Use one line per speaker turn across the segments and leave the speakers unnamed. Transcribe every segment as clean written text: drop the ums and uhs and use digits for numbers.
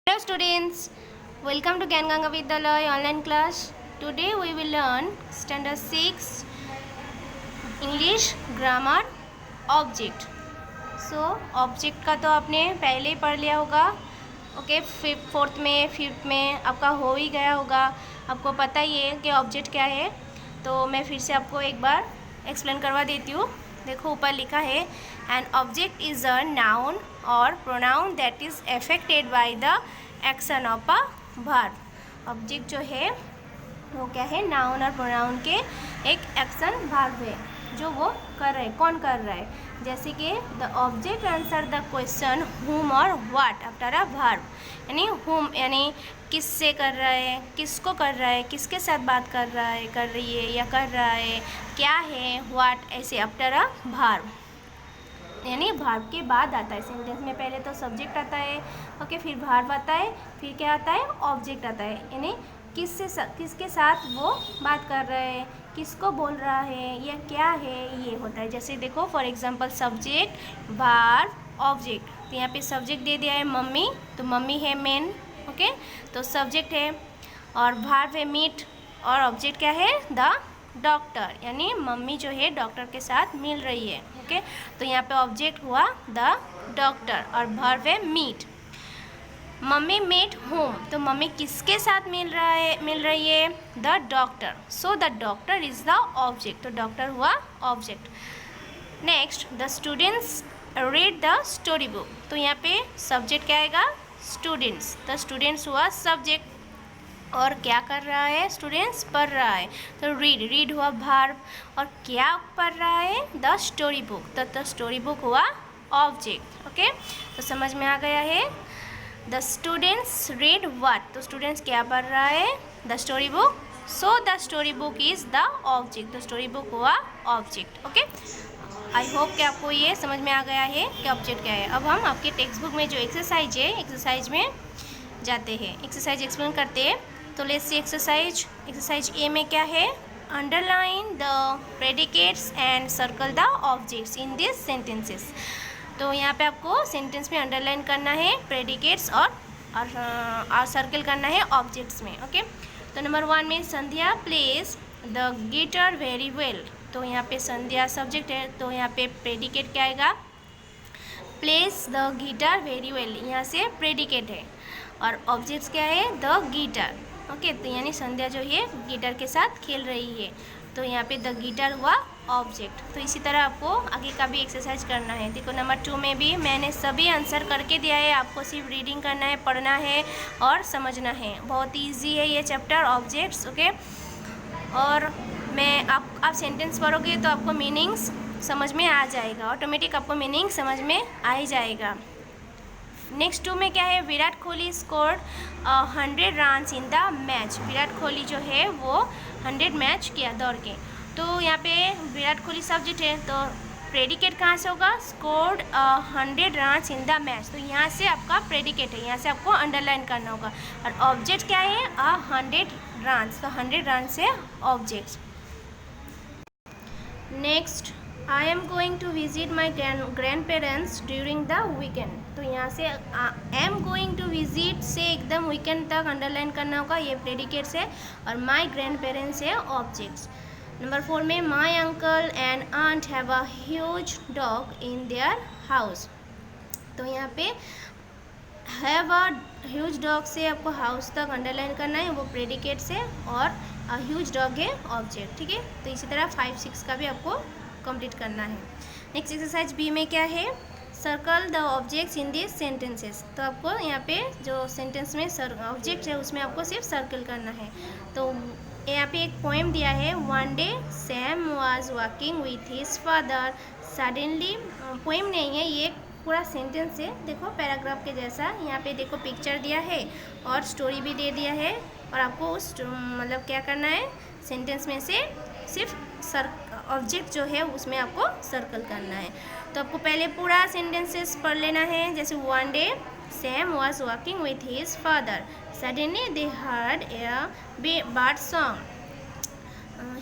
Hello students, welcome to Gyan Ganga Vidyalaya online class. Today we will learn standard 6 English grammar object. So object का तो आपने पहले ही पढ़ लिया होगा. ओके, फोर्थ में फिफ्थ में आपका हो ही गया होगा. आपको पता ही है कि ऑब्जेक्ट क्या है. तो मैं फिर से आपको एक बार एक्सप्लेन करवा देती हूँ. देखो ऊपर लिखा है an object is a noun और pronoun that is affected by the action of a verb. Object जो है वो क्या है, नाउन और प्रोनाउन के एक एक्शन वर्ब है जो वो कर रहे, कौन कर रहा है. जैसे कि the object answer the question हुम और व्हाट आफ्टर अ वर्ब. यानी हुम यानी किससे कर रहा है, किसको कर रहा है, किसके साथ बात कर रहा है, कर रही है या कर रहा है, क्या है, व्हाट, ऐसे आफ्टर अ वर्ब. यानी वर्ब के बाद आता है सेंटेंस में. पहले तो सब्जेक्ट आता है, ओके, फिर वर्ब आता है, फिर क्या आता है, ऑब्जेक्ट आता है. यानी किसके साथ वो बात कर रहा है, किसको बोल रहा है या क्या है, ये होता है. जैसे देखो for example subject verb object. तो यहाँ पे सब्जेक्ट दे दिया है मम्मी, तो मम्मी है मेन, ओके, तो सब्जेक्ट है. और वर्ब है मीट और ऑब्जेक्ट क्या है, द डॉक्टर. यानी मम्मी जो है डॉक्टर के साथ मिल रही है, ओके. तो यहाँ पे ऑब्जेक्ट हुआ द डॉक्टर और वर्ब है मीट. मम्मी मीट होम, तो मम्मी किसके साथ मिल रही है, the doctor. So the doctor is the object. तो डॉक्टर हुआ object. Next the students read the story book. तो यहाँ पे सब्जेक्ट क्या आएगा, स्टूडेंट्स. द स्टूडेंट्स हुआ सब्जेक्ट और क्या कर रहा है, स्टूडेंट्स पढ़ रहा है. तो रीड हुआ वर्ब और क्या पढ़ रहा है, द स्टोरी बुक. तो द स्टोरी बुक हुआ ऑब्जेक्ट, ओके. तो समझ में आ गया है. द स्टूडेंट्स रीड व्हाट, तो स्टूडेंट्स क्या पढ़ रहा है, the story book. So the story book is the object. The story book हुआ ऑब्जेक्ट, ओके. आई होप कि आपको ये समझ में आ गया है कि ऑब्जेक्ट क्या है. अब हम आपके टेक्स्ट बुक में जो एक्सरसाइज है, एक्सरसाइज में जाते हैं, एक्सरसाइज एक्सप्लेन करते हैं. तो लेट्स सी एक्सरसाइज ए में क्या है, underline the predicates and circle the objects in this sentences. तो यहाँ पे आपको सेंटेंस में अंडरलाइन करना है प्रेडिकेट्स और सर्कल करना है ऑब्जेक्ट्स में, ओके. तो नंबर 1 में Sandhya plays the guitar very well. तो यहाँ पे संध्या सब्जेक्ट है, तो यहाँ पे प्रेडिकेट क्या आएगा, pledge the guitar very well. यहाँ से प्रेडिकेट है और ऑब्जेक्ट्स क्या है, द गिटार, ओके. तो यानी संध्या जो है गिटार के साथ खेल रही है, तो यहाँ पे द गिटार हुआ ऑब्जेक्ट. तो इसी तरह आपको आगे का भी एक्सरसाइज करना है. देखो नंबर 2 में भी मैंने सभी आंसर करके दिया है, आपको सिर्फ रीडिंग करना है, पढ़ना है और समझना है. बहुत ईजी है ये चैप्टर ऑब्जेक्ट्स, ओके. और मैं आप सेंटेंस पढ़ोगे तो आपको मीनिंग्स समझ में आ जाएगा, ऑटोमेटिक आपको मीनिंग समझ में आ ही जाएगा. नेक्स्ट 2 में क्या है, Virat Kohli scored 100 runs in the match. Virat Kohli जो है वो 100 मैच किया दौड़ के. तो यहाँ पे विराट कोहली सब्जेक्ट है, तो प्रेडिकेट कहाँ से होगा, scored 100 runs in the match. तो यहाँ से आपका प्रेडिकेट है, यहाँ से आपको अंडरलाइन करना होगा. और ऑब्जेक्ट क्या है, 100 रन्स. तो 100 रन से object. Next I am going to visit my grandparents during the weekend. तो यहाँ से I am going to visit से एकदम वीकेंड तक अंडरलाइन करना होगा, ये प्रेडिकेट्स है. और माई ग्रैंड पेरेंट्स है ऑब्जेक्ट्स. नंबर 4 में my uncle and aunt have a huge dog in their house. तो यहाँ पे हैव अ ह्यूज डॉग से आपको हाउस तक अंडरलाइन करना है, वो प्रेडिकेट्स है. और ह्यूज डॉग है ऑब्जेक्ट, ठीक है. तो इसी तरह 5, 6 का भी आपको कंप्लीट करना है. नेक्स्ट एक्सरसाइज बी में क्या है, circle the objects in this sentences. तो आपको यहाँ पे जो सेंटेंस में ऑब्जेक्ट है उसमें आपको सिर्फ सर्कल करना है. तो यहाँ पे एक पोएम दिया है, one day Sam was walking with his father suddenly. Poem नहीं है, ये पूरा सेंटेंस है. देखो पैराग्राफ के जैसा, यहाँ पे देखो पिक्चर दिया है और स्टोरी भी दे दिया है. और आपको उस मतलब क्या करना है, सेंटेंस में से सिर्फ ऑब्जेक्ट जो है उसमें आपको सर्कल करना है. तो आपको पहले पूरा सेंटेंसेस पढ़ लेना है. जैसे one day Sam was walking with his father suddenly they heard a bird song.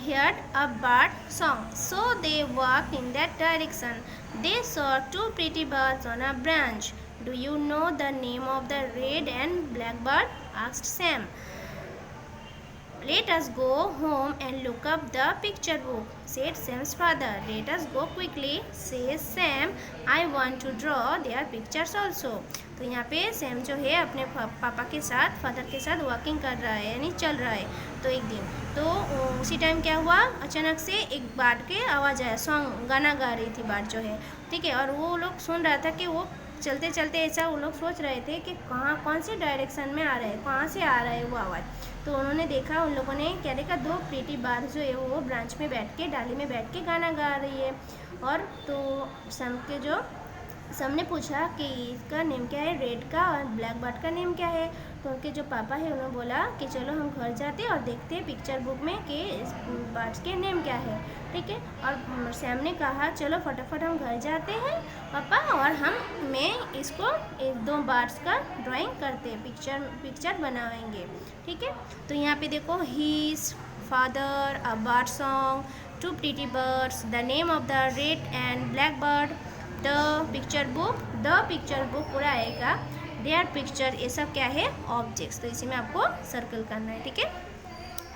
Heard a bird song, so they walked in that direction. They saw two pretty birds on a branch. Do you know the name of the red and black bird? Asked Sam. Let us go home and look up the picture book, said Sam's father. Let us go quickly, says Sam. I want to draw their pictures also. तो यहाँ पे Sam जो है अपने पापा के साथ, father के साथ वॉकिंग कर रहा है, यानी चल रहा है. तो एक दिन तो उसी टाइम क्या हुआ, अचानक से एक बर्ड के आवाज़ आया. सॉन्ग गाना गा रही थी बर्ड जो है, ठीक है. और वो लोग सुन रहा था कि वो चलते चलते ऐसा वो लोग सोच रहे थे कि कौन सी डायरेक्शन में आ रहा है, कहाँ से आ रहा है वो आवाज़. तो उन्होंने देखा, उन लोगों ने क्या देखा, 2 प्रीटी बार जो है वो ब्रांच में बैठ के, डाली में बैठ के गाना गा रही है. और तो सम ने पूछा कि इसका नेम क्या है, रेड का और ब्लैक बर्ड का नेम क्या है. तो उनके जो पापा है उन्होंने बोला कि चलो हम घर जाते और देखते हैं पिक्चर बुक में कि इस बर्ड्स के नेम क्या है, ठीक है. और सैम ने कहा चलो फटाफट हम घर जाते हैं पापा, और मैं इसको 1-2 बर्ड्स का ड्राइंग करते हैं, पिक्चर बनाएंगे, ठीक है. तो यहाँ पे देखो, his father, a bird song, 2 pretty birds, the name of the red and black bird, the picture book पूरा आएगा. देयर पिक्चर, ये सब क्या है, ऑब्जेक्ट्स. तो इसी में आपको सर्कल करना है, ठीक है.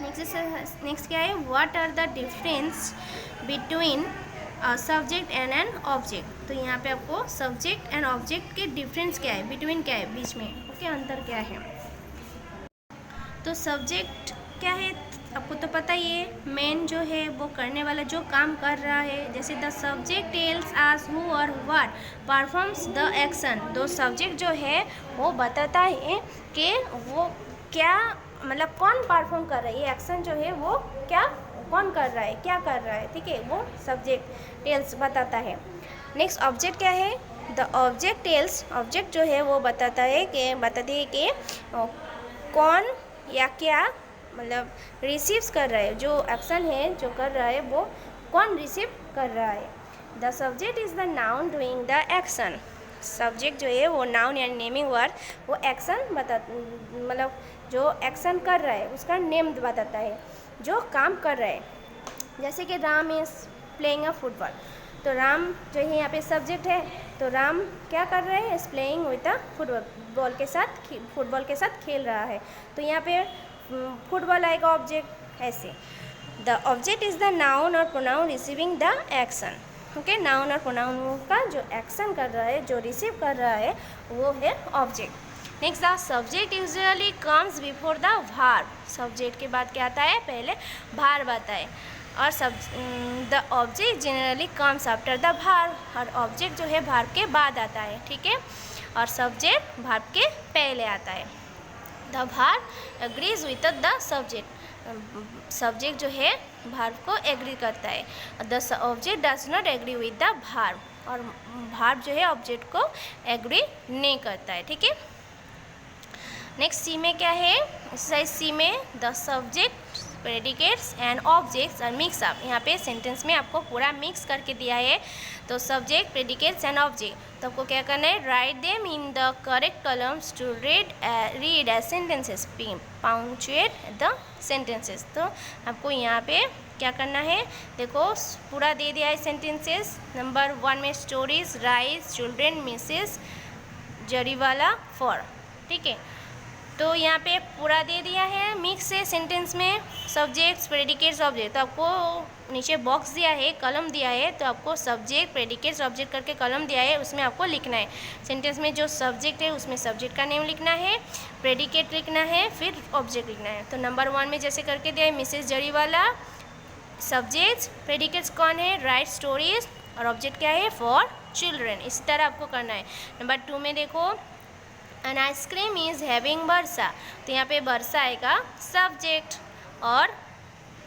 नेक्स्ट क्या है, what are the difference between subject and an object. तो यहाँ पे आपको सब्जेक्ट एंड ऑब्जेक्ट के डिफरेंस क्या है, बिटवीन क्या है, बीच में, ओके, अंतर क्या है. तो सब्जेक्ट क्या है, आपको तो पता ही है, मेन जो है वो करने वाला जो काम कर रहा है. जैसे the subject tells us who और व्हाट परफॉर्म्स द एक्शन. तो सब्जेक्ट जो है वो बताता है कि वो क्या, मतलब कौन परफॉर्म कर रहा है, ये एक्शन जो है वो कौन कर रहा है, क्या कर रहा है, ठीक है. वो सब्जेक्ट टेल्स बताता है. नेक्स्ट ऑब्जेक्ट क्या है, द ऑब्जेक्ट टेल्स. ऑब्जेक्ट जो है वो बताती है कि कौन या क्या, मतलब रिसीव्स कर रहा है, जो एक्शन है जो कर रहा है वो कौन रिसीव कर रहा है. The subject is the noun doing the action. Subject जो है वो नाउन यानी नेमिंग वर्ड, वो एक्शन मतलब जो एक्शन कर रहा है उसका नेम बताता है, जो काम कर रहा है. जैसे कि Ram is playing a football. तो राम जो है यहाँ पे सब्जेक्ट है, तो राम क्या कर रहे हैं, is playing with a football के साथ खेल रहा है. तो यहाँ पे फुटबॉल आएगा ऑब्जेक्ट. ऐसे the object is the noun और pronoun receiving the action. Okay, noun और प्रोनाउन का जो एक्शन कर रहा है, जो रिसीव कर रहा है, वो है object. Next, the subject usually comes before the verb. Subject के बाद क्या आता है, पहले वर्ब आता है. और the object generally comes after the verb. और ऑब्जेक्ट जो है वर्ब के बाद आता है, ठीक है. और सब्जेक्ट वर्ब के पहले आता है. The verb agrees with the subject. Subject जो है वर्ब को एग्री करता है. The object does not agree with the verb. और वर्ब जो है ऑब्जेक्ट को एग्री नहीं करता है, ठीक है. नेक्स्ट सी में क्या है, एक्सरसाइज सी में the subject, predicates and objects are mix up. यहाँ पे सेंटेंस में आपको पूरा मिक्स करके दिया है. तो सब्जेक्ट, प्रेडिकेट्स एंड ऑब्जेक्ट, तो आपको क्या करना है, write them in the correct columns to read as sentences, punctuate the sentences. तो आपको यहाँ पे क्या करना है, देखो पूरा दे दिया है सेंटेंसेस. नंबर 1 में stories, rice, children, Mrs Jariwala, for, ठीक है. तो यहाँ पे पूरा दे दिया है मिक्स है सेंटेंस में, सब्जेक्ट्स, प्रेडिकेट्स, ऑब्जेक्ट. तो आपको नीचे बॉक्स दिया है, कलम दिया है, तो आपको सब्जेक्ट, प्रेडिकेट्स, ऑब्जेक्ट करके कलम दिया है, उसमें आपको लिखना है. सेंटेंस में जो सब्जेक्ट है उसमें सब्जेक्ट का नेम लिखना है, प्रेडिकेट लिखना है, फिर ऑब्जेक्ट लिखना है. तो नंबर 1 में जैसे करके दिया है, मिसेस जरीवाला, सब्जेक्ट्स, प्रेडिकेट्स कौन है, राइट स्टोरीज, और ऑब्जेक्ट क्या है, फॉर चिल्ड्रेन. इस तरह आपको करना है. नंबर 2 में देखो, एन आइसक्रीम इज़ हैविंग वर्षा. तो यहाँ पे वर्षा आएगा सब्जेक्ट, और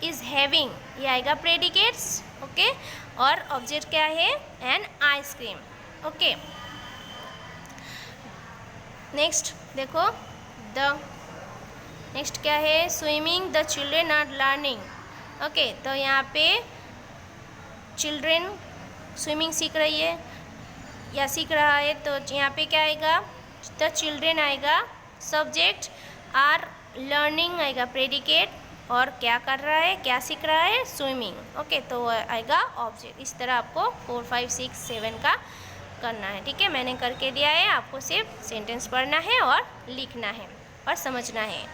इज़ हैविंग ये आएगा प्रेडिकेट्स, ओके. और ऑब्जेक्ट क्या है, एन आइसक्रीम, ओके. नेक्स्ट देखो, द नेक्स्ट क्या है, swimming the children are learning, okay. तो यहाँ पे चिल्ड्रेन स्विमिंग सीख रही है या सीख रहा है, तो यहाँ पे क्या आएगा, द चिल्ड्रेन आएगा सब्जेक्ट, आर लर्निंग आएगा प्रेडिकेट, और क्या कर रहा है, क्या सीख रहा है, स्विमिंग, ओके. तो आएगा ऑब्जेक्ट. इस तरह आपको 4, 5, 6, 7 का करना है, ठीक है। मैंने करके दिया है, आपको सिर्फ सेंटेंस पढ़ना है और लिखना है और समझना है।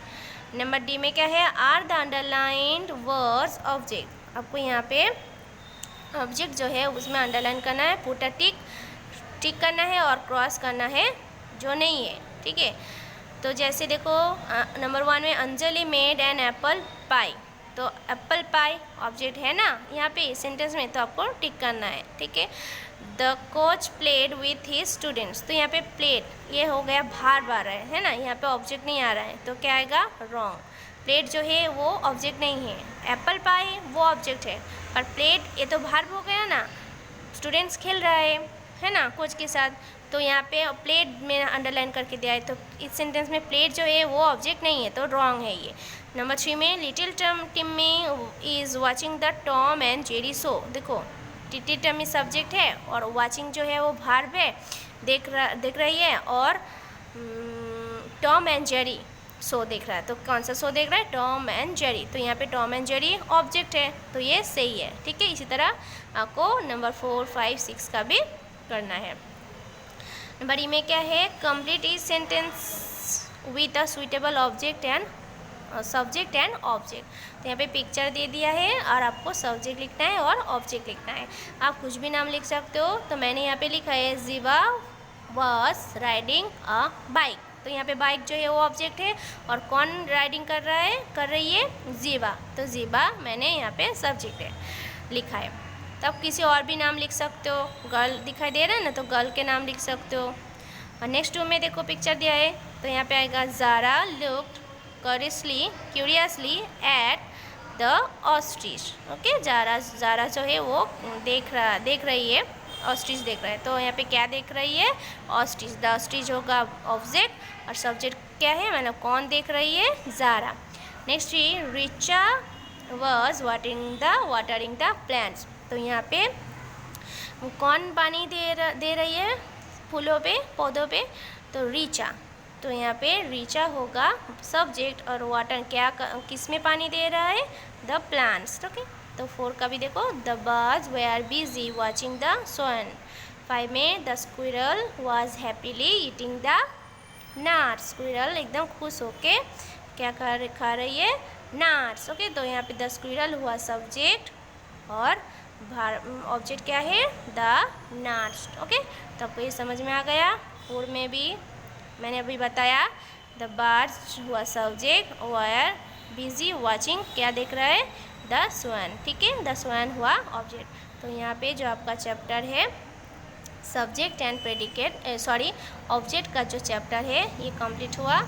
नंबर डी में क्या है, are the underlined words object. आपको यहाँ पे ऑब्जेक्ट जो है उसमें अंडरलाइन करना है, पुट अ टिक करना है और क्रॉस करना है जो नहीं है, ठीक है। तो जैसे देखो नंबर 1 में Anjali made an apple pie, तो एप्पल पाई ऑब्जेक्ट है ना यहाँ पे सेंटेंस में, तो आपको टिक करना है, ठीक है। The coach played with his students, तो यहाँ पे प्लेड ये हो गया बार बार है ना, यहाँ पे ऑब्जेक्ट नहीं आ रहा है, तो क्या आएगा, रॉन्ग। प्लेट जो है वो ऑब्जेक्ट नहीं है, एप्पल पाई वो ऑब्जेक्ट है, पर प्लेट ये तो भार्ब हो गया ना, स्टूडेंट्स खेल रहा है ना कोच के साथ, तो यहाँ पे प्लेट में अंडरलाइन करके दिया है, तो इस सेंटेंस में प्लेट जो है वो ऑब्जेक्ट नहीं है, तो रॉन्ग है ये। नंबर 3 में little Timmy is watching the Tom and Jerry show, देखो लिटिल टिम्मी सब्जेक्ट है और वॉचिंग जो है वो भार्ब है, देख रही है, और टॉम एंड जेरी शो देख रहा है, तो कौन सा शो देख रहा है, टॉम एंड जेरी, तो यहाँ पे टॉम एंड जेरी ऑब्जेक्ट है, तो ये सही है, ठीक है। इसी तरह आपको नंबर 4, 5, 6 का भी करना है। नंबर ई में क्या है, complete is sentence with a suitable object and subject and object, तो यहाँ पे पिक्चर दे दिया है और आपको सब्जेक्ट लिखना है और ऑब्जेक्ट लिखना है। आप कुछ भी नाम लिख सकते हो, तो मैंने यहाँ पे लिखा है जीवा वॉज राइडिंग अ बाइक, तो यहाँ पे बाइक जो है वो ऑब्जेक्ट है, और कौन राइडिंग कर रही है, जीवा, तो जीवा मैंने यहाँ पे सब्जेक्ट है लिखा है। तो आप किसी और भी नाम लिख सकते हो, गर्ल दिखाई दे रहा है ना, तो गर्ल के नाम लिख सकते हो। और नेक्स्ट में देखो पिक्चर दिया है, तो यहाँ पे आएगा Zara looked curiously at the ostrich, okay. Zara जो है वो देख रही है, ऑस्ट्रिच देख रहा है, तो यहाँ पे क्या देख रही है, ऑस्ट्रिच, द ऑस्ट्रिच होगा ऑब्जेक्ट और सब्जेक्ट क्या है, मतलब कौन देख रही है, Zara. Next Richa was watering the plants, तो यहाँ पे कौन पानी दे रही है फूलों पे, पौधों पे, तो रीचा, तो यहाँ पे रीचा होगा सब्जेक्ट और वाटर क्या किस में पानी दे रहा है, द प्लांट्स, ओके। तो 4 का भी देखो, the birds were busy watching the sun. 5 में the squirrel was happily eating the nuts, squirrel एकदम खुश होके क्या खा रही है, नट्स, ओके। तो यहाँ पे द स्क्विरल हुआ सब्जेक्ट और ऑब्जेक्ट क्या है, द नट्स, ओके। तो आपको ये समझ में आ गया। 4 में भी मैंने अभी बताया, द बर्ड्स हुआ सब्जेक्ट, वेयर बिजी वॉचिंग क्या देख रहा है, द स्वन, ठीक है, द स्वन हुआ ऑब्जेक्ट। तो यहाँ पे जो आपका चैप्टर है सब्जेक्ट एंड प्रेडिकेट ऑब्जेक्ट का जो चैप्टर है ये कंप्लीट हुआ,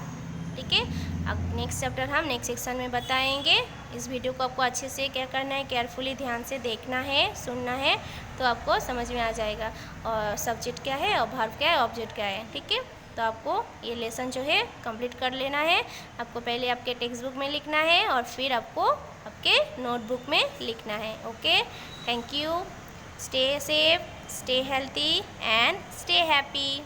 ठीक है। अब नेक्स्ट चैप्टर हम नेक्स्ट सेक्शन में बताएंगे। इस वीडियो को आपको अच्छे से क्या करना है, केयरफुली ध्यान से देखना है, सुनना है, तो आपको समझ में आ जाएगा और सब्जेक्ट क्या है और वर्ब क्या है, ऑब्जेक्ट क्या है, ठीक है। तो आपको ये लेसन जो है कंप्लीट कर लेना है। आपको पहले आपके टेक्स्ट बुक में लिखना है और फिर आपको आपके नोटबुक में लिखना है, okay. Thank you, stay safe, stay healthy and stay happy.